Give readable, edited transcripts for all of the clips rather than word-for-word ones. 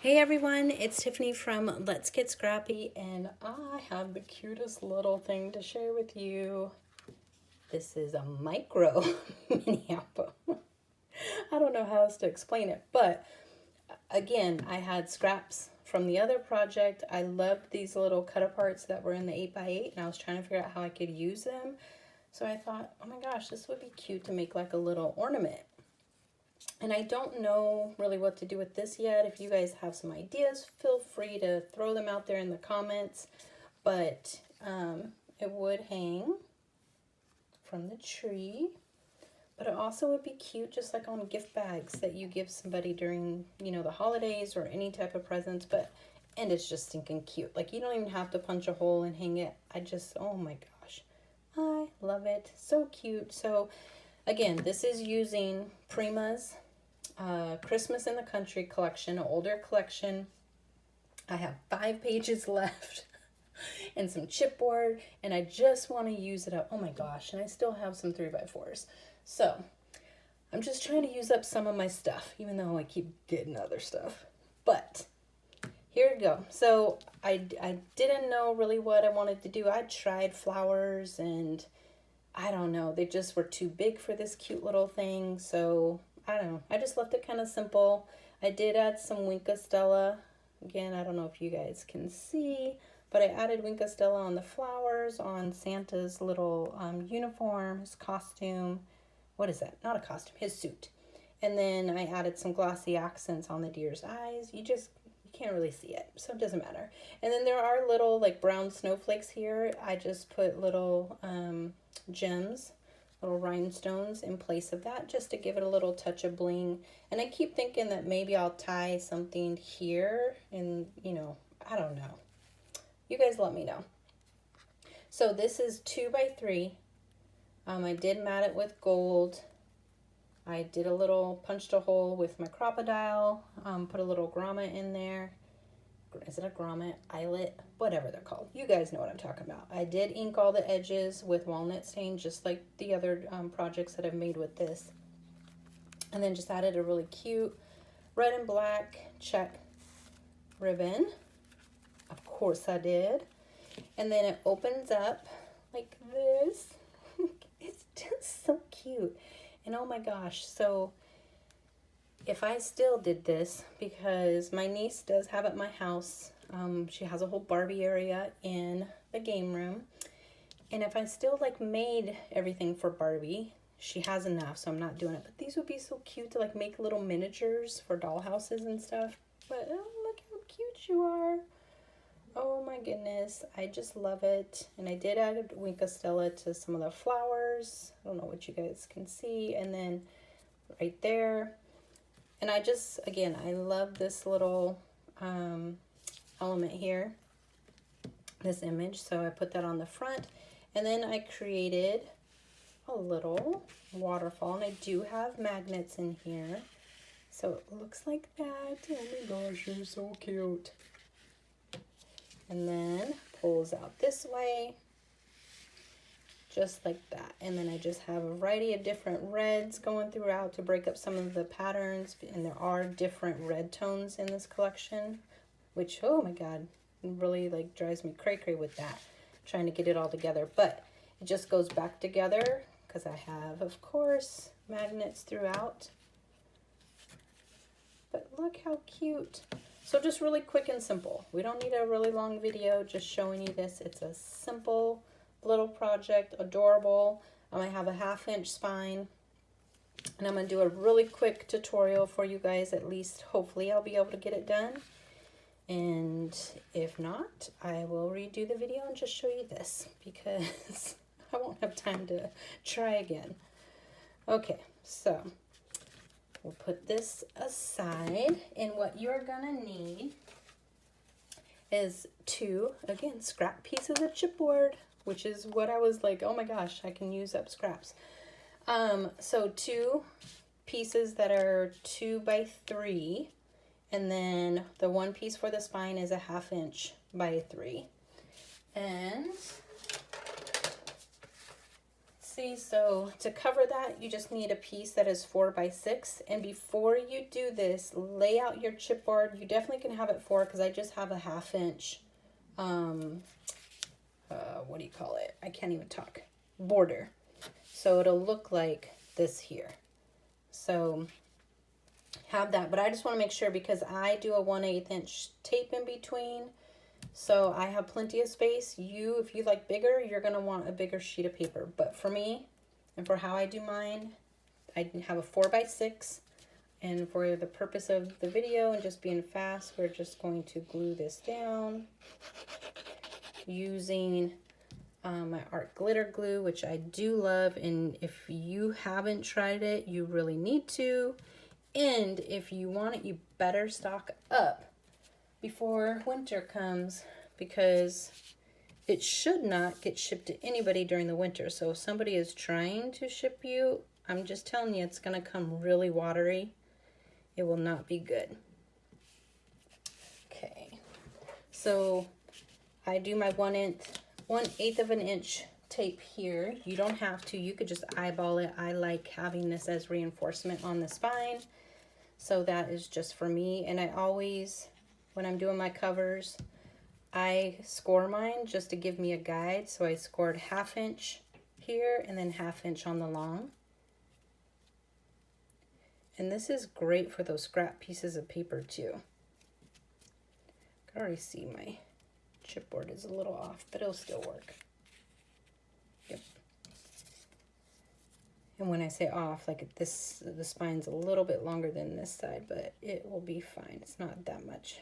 Hey everyone, it's Tiffany from Let's Get Scrappy, and I have the cutest little thing to share with you. This is a micro mini album. I don't know how else to explain it, but again, I had scraps from the other project. I loved these little cut aparts that were in the 8x8, and I was trying to figure out how I could use them. So I thought, oh my gosh, this would be cute to make like a little ornament. And I don't know really what to do with this yet. If you guys have some ideas, feel free to throw them out there in the comments. But it would hang from the tree. But it also would be cute just like on gift bags that you give somebody during, the holidays or any type of presents. And it's just stinking cute. Like, you don't even have to punch a hole and hang it. Oh my gosh. I love it. So cute. So again, this is using Prima's Christmas in the Country collection, an older collection. I have 5 pages left and some chipboard, and I just want to use it up. Oh my gosh, and I still have some 3x4s. So I'm just trying to use up some of my stuff, even though I keep getting other stuff. But here we go. So I didn't know really what I wanted to do. I tried flowers, and I don't know, they just were too big for this cute little thing. So I don't know, I just left it kind of simple. I did add some Winka Stella. Again, I don't know if you guys can see, but I added Winka Stella on the flowers, on Santa's little uniform, his costume. What is that? Not a costume, his suit. And then I added some glossy accents on the deer's eyes. You can't really see it, so it doesn't matter. And then there are little like brown snowflakes here. I just put little gems, little rhinestones in place of that, just to give it a little touch of bling. And I keep thinking that maybe I'll tie something here, and I don't know. You guys let me know. So this is 2x3. I did mat it with gold. I did punched a hole with my crocodile, put a little grommet in there. Is it a grommet? Eyelet? Whatever they're called. You guys know what I'm talking about. I did ink all the edges with walnut stain, just like the other projects that I've made with this. And then just added a really cute red and black check ribbon. Of course I did. And then it opens up like this. It's just so cute. And oh my gosh, so if I still did this, because my niece does have at my house, she has a whole Barbie area in the game room. And if I still made everything for Barbie, she has enough, so I'm not doing it. But these would be so cute to make little miniatures for dollhouses and stuff. But oh, look how cute you are. Oh my goodness, I just love it. And I did add Winka Stella to some of the flowers. I don't know what you guys can see. And then right there. And I love this little element here, this image. So I put that on the front. And then I created a little waterfall. And I do have magnets in here. So it looks like that. Oh my gosh, you're so cute. And then pulls out this way, just like that. And then I just have a variety of different reds going throughout to break up some of the patterns. And there are different red tones in this collection, which, oh my God, really drives me cray-cray with that, trying to get it all together. But it just goes back together because I have, of course, magnets throughout. But look how cute. So just really quick and simple. We don't need a really long video, just showing you this. It's a simple little project, adorable. I have a 1/2-inch spine, and I'm gonna do a really quick tutorial for you guys. At least, hopefully, I'll be able to get it done. And if not, I will redo the video and just show you this because I won't have time to try again. Okay, so we'll put this aside, and what you're gonna need is 2, again, scrap pieces of chipboard, which is what I was like, oh my gosh, I can use up scraps. So 2 pieces that are 2x3, and then the 1 piece for the spine is a 1/2-inch by 3. And let's See, so to cover that, you just need a piece that is 4 by 6. And before you do this, lay out your chipboard. You definitely can have it 4 because I just have a 1/2 inch, what do you call it? I can't even talk. Border. So it'll look like this here. So have that, but I just want to make sure because I do a 1/8 inch tape in between. So I have plenty of space. If you like bigger, you're going to want a bigger sheet of paper. But for me, and for how I do mine, I have a 4 by 6. And for the purpose of the video and just being fast, we're just going to glue this down using my art glitter glue, which I do love. And if you haven't tried it, you really need to. And if you want it, you better stock up before winter comes, because it should not get shipped to anybody during the winter. So if somebody is trying to ship you, I'm just telling you, it's going to come really watery. It will not be good. Okay, so I do my 1/8 of an inch tape here. You don't have to, you could just eyeball it. I like having this as reinforcement on the spine. So that is just for me. And I always, when I'm doing my covers, I score mine just to give me a guide. So I scored 1/2 inch here and then 1/2 inch on the long. And this is great for those scrap pieces of paper too. I can already see my chipboard is a little off, but it'll still work. Yep. And when I say off, like this, the spine's a little bit longer than this side, but it will be fine. It's not that much.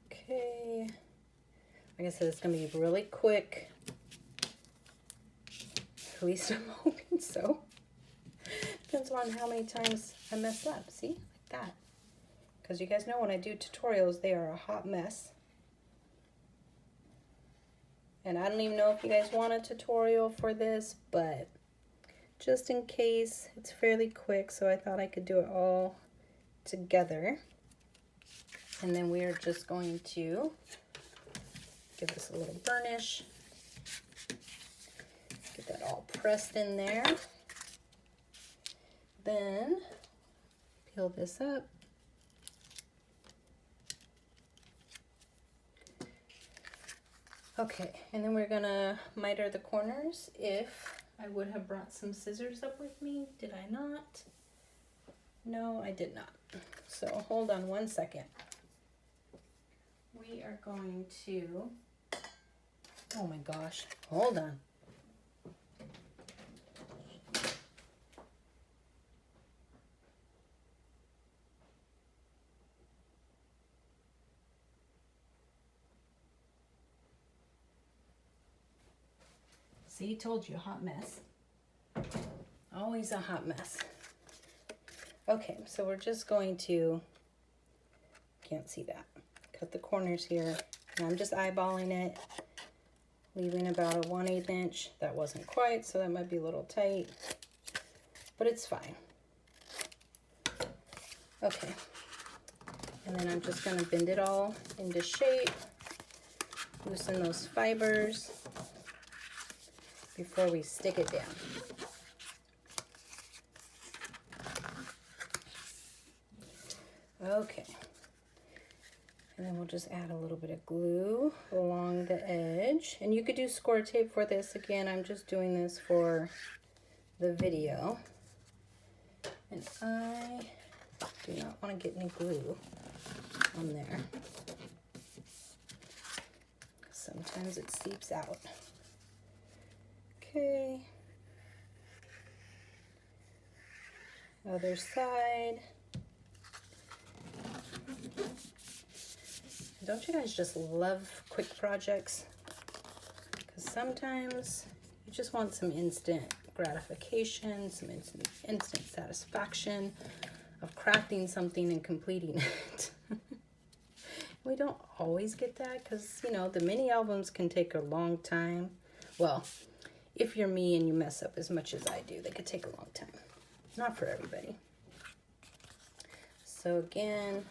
Okay, like I said, it's gonna be really quick. At least I'm hoping so. Depends on how many times I mess up. See, like that. Because you guys know when I do tutorials, they are a hot mess. And I don't even know if you guys want a tutorial for this, but just in case, it's fairly quick, so I thought I could do it all together. And then we are just going to give this a little burnish. Get that all pressed in there. Then peel this up. Okay, and then we're gonna miter the corners. If I would have brought some scissors up with me, did I not? No, I did not. So hold on one second. We are going to, oh my gosh, hold on. See, told you, a hot mess. Always a hot mess. Okay, so we're just going to, can't see that. Cut the corners here, and I'm just eyeballing it, leaving about a 1/8 inch. That wasn't quite, so that might be a little tight, but it's fine. Okay, and then I'm just gonna bend it all into shape, loosen those fibers before we stick it down. Okay. And then we'll just add a little bit of glue along the edge. And you could do score tape for this. Again, I'm just doing this for the video. And I do not want to get any glue on there. Sometimes it seeps out. Okay. Other side. Don't you guys just love quick projects? Because sometimes you just want some instant gratification, some instant satisfaction of crafting something and completing it. We don't always get that because, you know, the mini albums can take a long time. Well, if you're me and you mess up as much as I do, they could take a long time. Not for everybody. So again,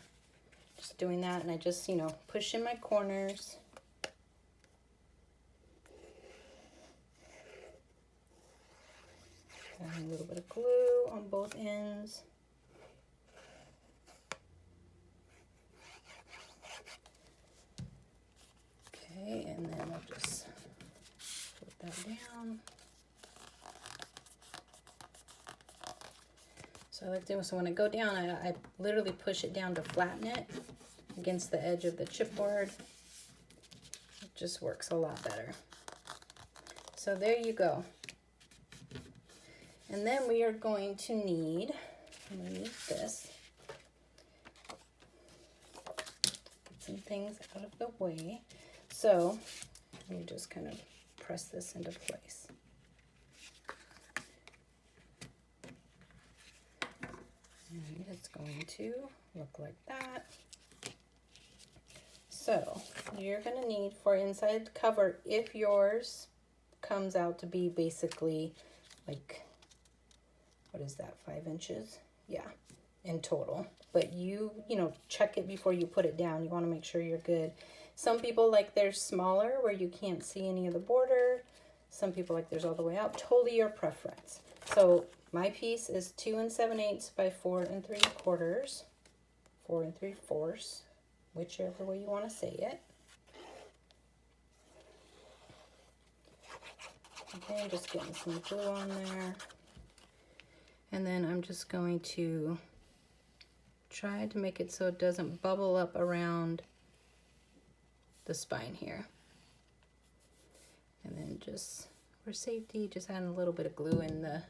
just doing that, and I just, you know, push in my corners. glue on both ends. Okay, and then we'll just put that down. So I like doing, so when I go down, I literally push it down to flatten it against the edge of the chipboard. It just works a lot better. So there you go. And then we are going to need, I'm going to use this. Get some things out of the way. So let me just kind of press this into place. And it's going to look like that. So you're going to need for inside cover, if yours comes out to be basically like, what is that, 5 inches? Yeah, in total. But you know, check it before you put it down. You want to make sure you're good. Some people like theirs smaller where you can't see any of the border. Some people like theirs all the way out. Totally your preference. So my piece is 2 7/8 by 4 3/4, 4 3/4, whichever way you want to say it. Okay, I'm just getting some glue on there. And then I'm just going to try to make it so it doesn't bubble up around the spine here. And then just for safety, just add a little bit of glue in the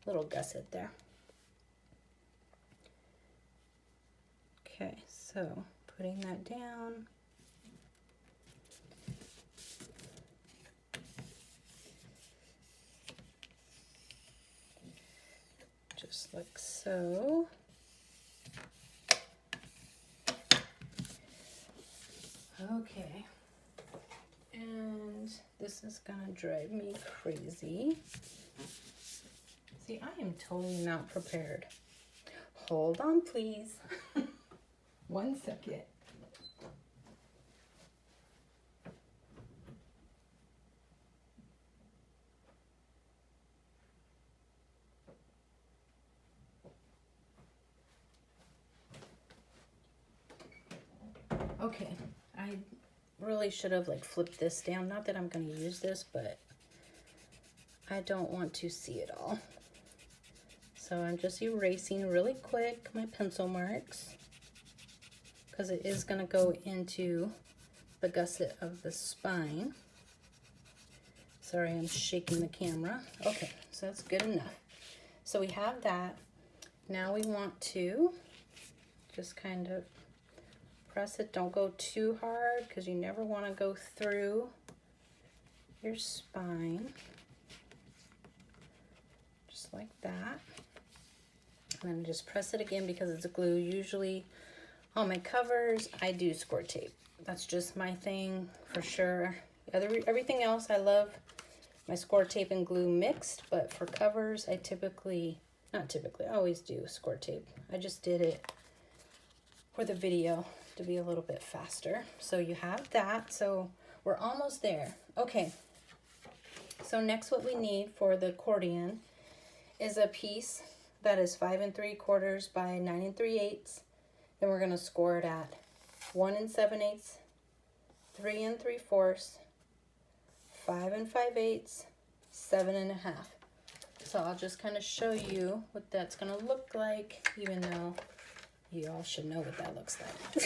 little gusset there. Okay, so putting that down. Just like so. Okay, and this is gonna drive me crazy. See, I am totally not prepared. Hold on, please. 1 second. Okay, I really should have like flipped this down. Not that I'm going to use this, but I don't want to see it all. So I'm just erasing really quick my pencil marks because it is going to go into the gusset of the spine. Sorry, I'm shaking the camera. Okay, so that's good enough. So we have that. Now we want to just kind of press it. Don't go too hard because you never want to go through your spine. Just like that. And then just press it again because it's glue. Usually on my covers, I do score tape. That's just my thing for sure. Everything else, I love my score tape and glue mixed, but for covers, I always do score tape. I just did it for the video to be a little bit faster. So you have that. So we're almost there. Okay. So next what we need for the accordion is a piece that is 5 3/4 by 9 3/8. Then we're going to score it at 1 7/8, 3 3/4, 5 5/8, 7 1/2. So I'll just kind of show you what that's going to look like, even though you all should know what that looks like.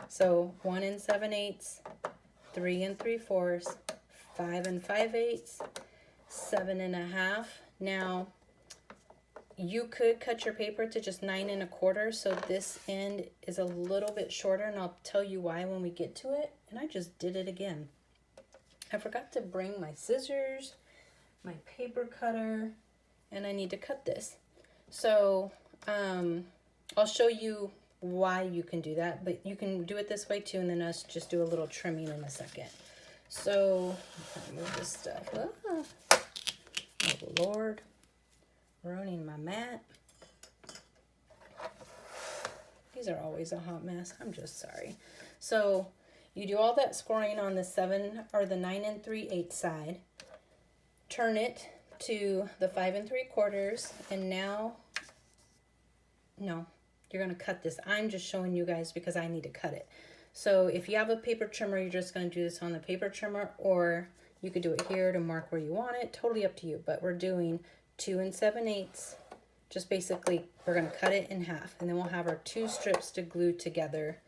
So 1 7/8, 3 3/4, 5 5/8, 7 1/2. Now, you could cut your paper to just 9 1/4, so this end is a little bit shorter, and I'll tell you why when we get to it. And I just did it again. I forgot to bring my scissors, my paper cutter, and I need to cut this. So, I'll show you why you can do that, but you can do it this way too, and then us just do a little trimming in a second. So, move this stuff. Oh, Lord. Ruining my mat. These are always a hot mess. I'm just sorry. So, you do all that scoring on the 7 or the 9 3/8 side. Turn it to the 5 3/4, and now, no, you're gonna cut this. I'm just showing you guys because I need to cut it. So if you have a paper trimmer, you're just gonna do this on the paper trimmer, or you could do it here to mark where you want it, totally up to you. But we're doing 2 7/8. Just basically, we're gonna cut it in half, and then we'll have our 2 strips to glue together.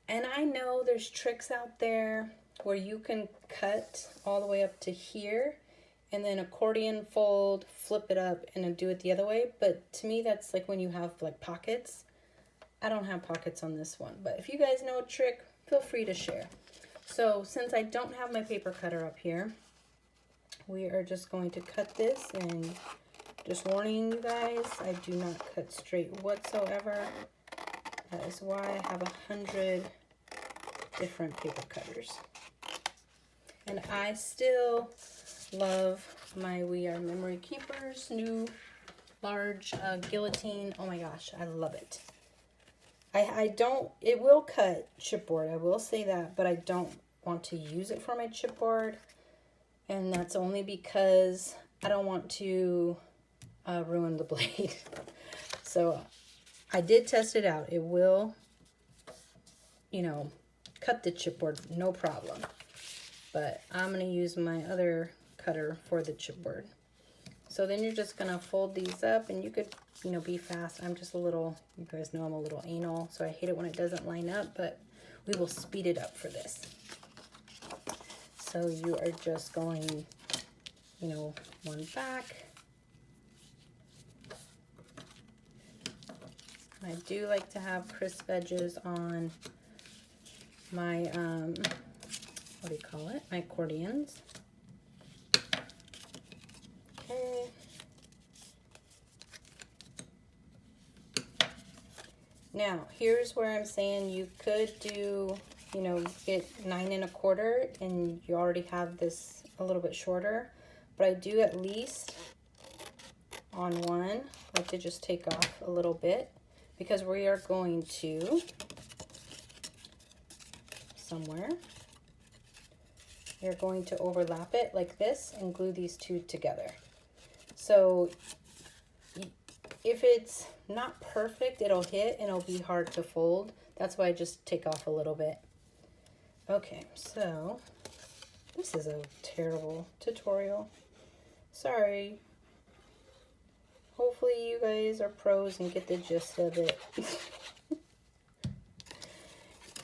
And I know there's tricks out there where you can cut all the way up to here, and then accordion fold, flip it up, and then do it the other way. But to me, that's like when you have like pockets. I don't have pockets on this one, but if you guys know a trick, feel free to share. So since I don't have my paper cutter up here, we are just going to cut this, and just warning you guys, I do not cut straight whatsoever. That is why I have 100 different paper cutters. And I still love my We Are Memory Keepers new large guillotine. Oh my gosh, I love it. I don't, it will cut chipboard, I will say that, but I don't want to use it for my chipboard. And that's only because I don't want to ruin the blade. So I did test it out. It will, you know, cut the chipboard, no problem. But I'm going to use my other cutter for the chipboard. So then you're just going to fold these up, and you could, you know, be fast. I'm just a little, you guys know I'm a little anal, so I hate it when it doesn't line up, but we will speed it up for this. So you are just going, you know, one back. I do like to have crisp edges on my, what do you call it? My accordions. Okay. Now, here's where I'm saying you could do, you know, get 9 1/4, and you already have this a little bit shorter. But I do at least on one like to just take off a little bit, because we are going to somewhere. You're going to overlap it like this and glue these two together. So if it's not perfect, it'll hit and it'll be hard to fold. That's why I just take off a little bit. Okay, so this is a terrible tutorial. Sorry. Hopefully you guys are pros and get the gist of it.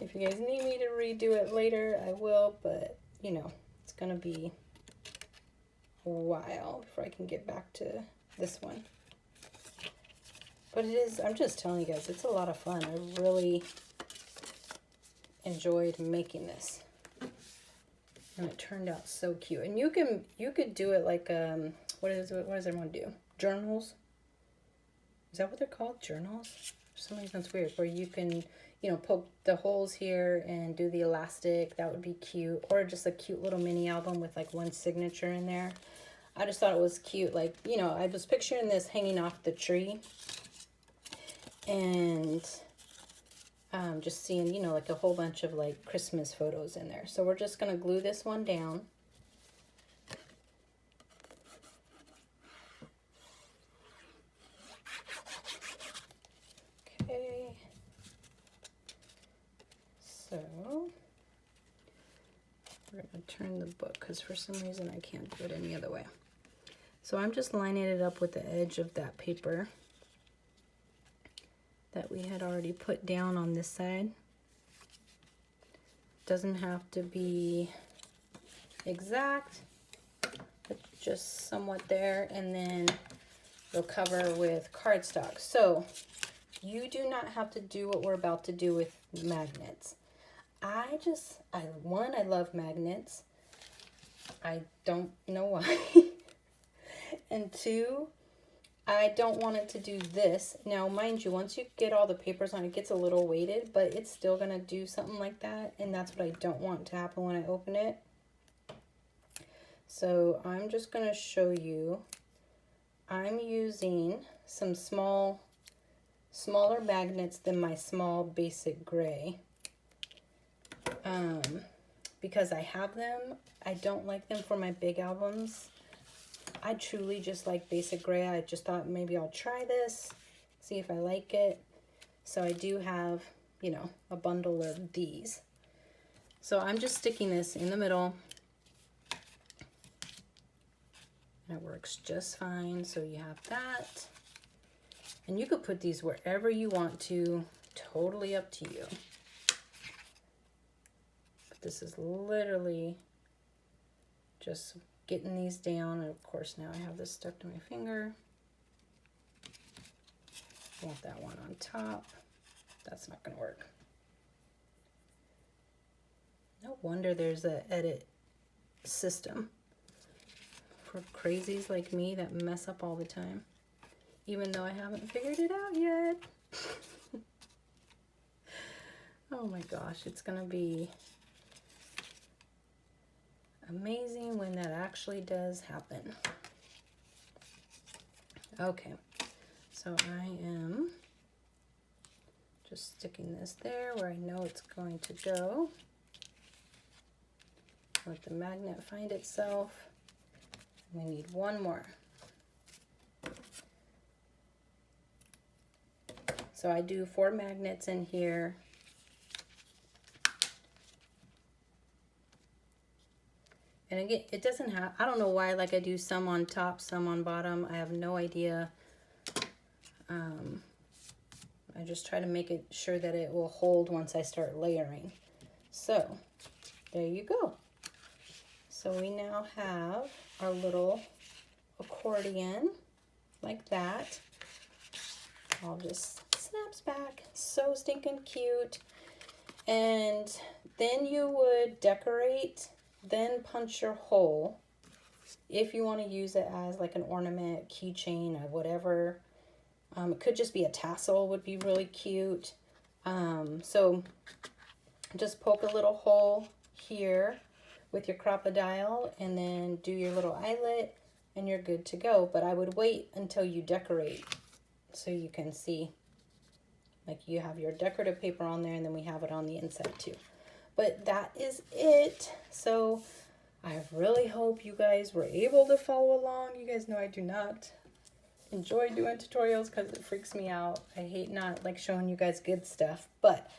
If you guys need me to redo it later, I will, but you know, it's gonna be a while before I can get back to this one. But it is, I'm just telling you guys, it's a lot of fun. I really enjoyed making this. And it turned out so cute. And you could do it like, what does everyone do? Journals? Is that what they're called? Journals? For some reason it's weird. Where you can, you know, poke the holes here and do the elastic. That would be cute. Or just a cute little mini album with like one signature in there. I just thought it was cute. Like, you know, I was picturing this hanging off the tree. And just seeing, you know, like a whole bunch of like Christmas photos in there. So we're just going to glue this one down. Okay. So we're going to turn the book because for some reason I can't do it any other way. So I'm just lining it up with the edge of that paper that we had already put down on this side. Doesn't have to be exact, but just somewhat there, and then we'll cover with cardstock. So you do not have to do what we're about to do with magnets. I love magnets. I don't know why. And two, I don't want it to do this. Now, mind you, once you get all the papers on, it gets a little weighted, but it's still going to do something like that, and that's what I don't want to happen when I open it. So I'm just going to show you. I'm using some smaller magnets than my small basic gray. Because I have them. I don't like them for my big albums. I truly just like basic gray. I just thought maybe I'll try this, see if I like it. So I do have, you know, a bundle of these. So I'm just sticking this in the middle. That works just fine. So you have that. And you could put these wherever you want to, totally up to you. But this is literally just getting these down. And of course now I have this stuck to my finger. Want that one on top. That's not gonna work. No wonder there's an edit system for crazies like me that mess up all the time, even though I haven't figured it out yet. Oh my gosh, it's gonna be amazing when that actually does happen. Okay, so I am just sticking this there where I know it's going to go. Let the magnet find itself. We need one more. So I do 4 magnets in here. And again, it doesn't have, I don't know why, like I do some on top, some on bottom. I have no idea. I just try to make it sure that it will hold once I start layering. So there you go. So we now have our little accordion like that. All just snaps back. So stinking cute. And then you would decorate, then punch your hole if you want to use it as like an ornament, keychain, or whatever. It could just be a tassel, would be really cute. So just poke a little hole here with your crocodile and then do your little eyelet and you're good to go. But I would wait until you decorate so you can see, like you have your decorative paper on there and then we have it on the inside too. But that is it. So I really hope you guys were able to follow along. You guys know I do not enjoy doing tutorials because it freaks me out. I hate not like showing you guys good stuff, but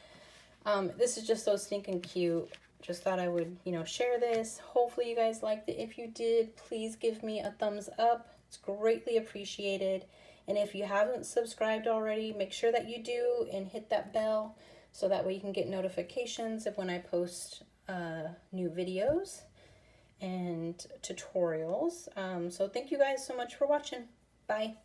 this is just so stinking cute. Just thought I would, you know, share this. Hopefully you guys liked it. If you did, please give me a thumbs up. It's greatly appreciated. And if you haven't subscribed already, make sure that you do and hit that bell so that way you can get notifications of when I post new videos and tutorials. So thank you guys so much for watching. Bye.